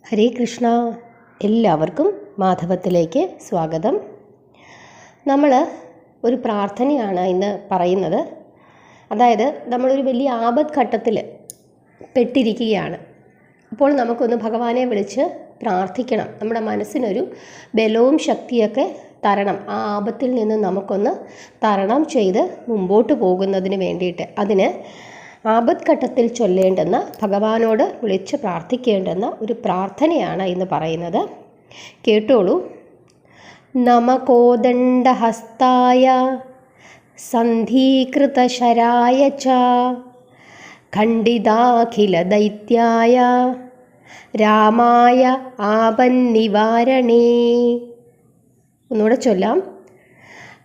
ഹരേ കൃഷ്ണ. എല്ലാവർക്കും മാധവത്തിലേക്ക് സ്വാഗതം. നമ്മൾ ഒരു പ്രാർത്ഥനയാണ് ഇന്ന് പറയുന്നത്. അതായത് നമ്മളൊരു വലിയ ആപത്ഘട്ടത്തിൽ പെട്ടിരിക്കുകയാണ്. അപ്പോൾ നമുക്കൊന്ന് ഭഗവാനെ വിളിച്ച് പ്രാർത്ഥിക്കണം. നമ്മുടെ മനസ്സിനൊരു ബലവും ശക്തിയൊക്കെ തരണം. ആ ആപത്തിൽ നിന്ന് നമുക്കൊന്ന് തരണം ചെയ്ത് മുമ്പോട്ട് പോകുന്നതിന് വേണ്ടിയിട്ട് അതിന് ആപത്ഘട്ടത്തിൽ ചൊല്ലേണ്ടുന്ന, ഭഗവാനോട് വിളിച്ച് പ്രാർത്ഥിക്കേണ്ടുന്ന ഒരു പ്രാർത്ഥനയാണ് ഇന്ന് പറയുന്നത്. കേട്ടോളൂ. നമകോദണ്ഡഹസ്തായ സന്ധീകൃതശരായ ച ഖണ്ഡിതാഖിലദൈത്യായ രാമായ ആപന്നിവാരണേ. ഒന്നുകൂടെ ചൊല്ലാം.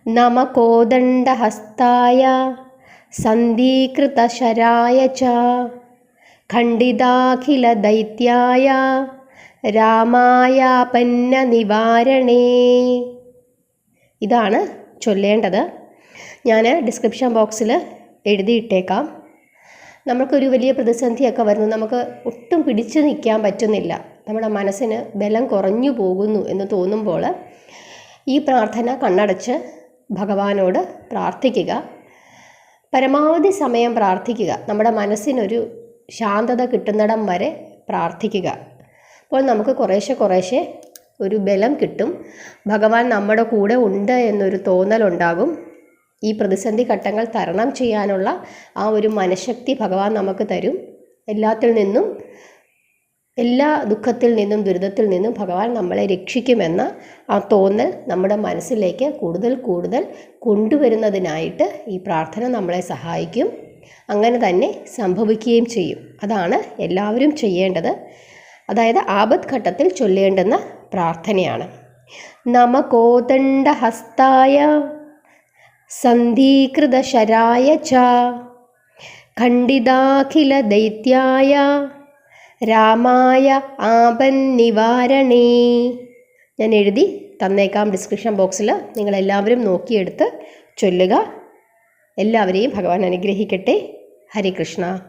നമകോദണ്ഡഹസ്തായ സന്ധീകൃതശരായ ച ഖണ്ഡിതാഖിലദൈത്യായ രാമായാപന്നനിവാരണേ. ഇതാണ് ചൊല്ലേണ്ടത്. ഞാൻ ഡിസ്ക്രിപ്ഷൻ ബോക്സിൽ എഴുതിയിട്ടേക്കാം. നമുക്കൊരു വലിയ പ്രതിസന്ധിയൊക്കെ വരുന്നു, നമുക്ക് ഒട്ടും പിടിച്ചു നിൽക്കാൻ പറ്റുന്നില്ല, നമ്മുടെ മനസ്സിന് ബലം കുറഞ്ഞു പോകുന്നു എന്ന് തോന്നുമ്പോൾ ഈ പ്രാർത്ഥന കണ്ണടച്ച് ഭഗവാനോട് പ്രാർത്ഥിക്കുക. പരമാവധി സമയം പ്രാർത്ഥിക്കുക. നമ്മുടെ മനസ്സിനൊരു ശാന്തത കിട്ടുന്നിടം വരെ പ്രാർത്ഥിക്കുക. അപ്പോൾ നമുക്ക് കുറേശ്ശെ ഒരു ബലം കിട്ടും. ഭഗവാൻ നമ്മുടെ കൂടെ ഉണ്ട് എന്നൊരു തോന്നലുണ്ടാകും. ഈ പ്രതിസന്ധി ഘട്ടങ്ങൾ തരണം ചെയ്യാനുള്ള ആ ഒരു മനഃശക്തി ഭഗവാൻ നമുക്ക് തരും. എല്ലാ ദുഃഖത്തിൽ നിന്നും ദുരിതത്തിൽ നിന്നും ഭഗവാൻ നമ്മളെ രക്ഷിക്കുമെന്ന ആ തോന്നൽ നമ്മുടെ മനസ്സിലേക്ക് കൂടുതൽ കൊണ്ടുവരുന്നതിനായിട്ട് ഈ പ്രാർത്ഥന നമ്മളെ സഹായിക്കും. അങ്ങനെ തന്നെ സംഭവിക്കുകയും ചെയ്യും. അതാണ് എല്ലാവരും ചെയ്യേണ്ടത്. അതായത് ആപത്ഘട്ടത്തിൽ ചൊല്ലേണ്ടുന്ന പ്രാർത്ഥനയാണ്. നമകോദണ്ഡഹസ്തായ സന്ധീകൃതശരായ ച ഖണ്ഡിതാഖിലദൈത്യായ രാമായ ആപന്നിവാരണേ. ഞാൻ എഴുതി തന്നേക്കാം ഡിസ്ക്രിപ്ഷൻ ബോക്സിൽ. നിങ്ങളെല്ലാവരും നോക്കിയെടുത്ത് ചൊല്ലുക. എല്ലാവരെയും ഭഗവാൻ അനുഗ്രഹിക്കട്ടെ. ഹരേ കൃഷ്ണ.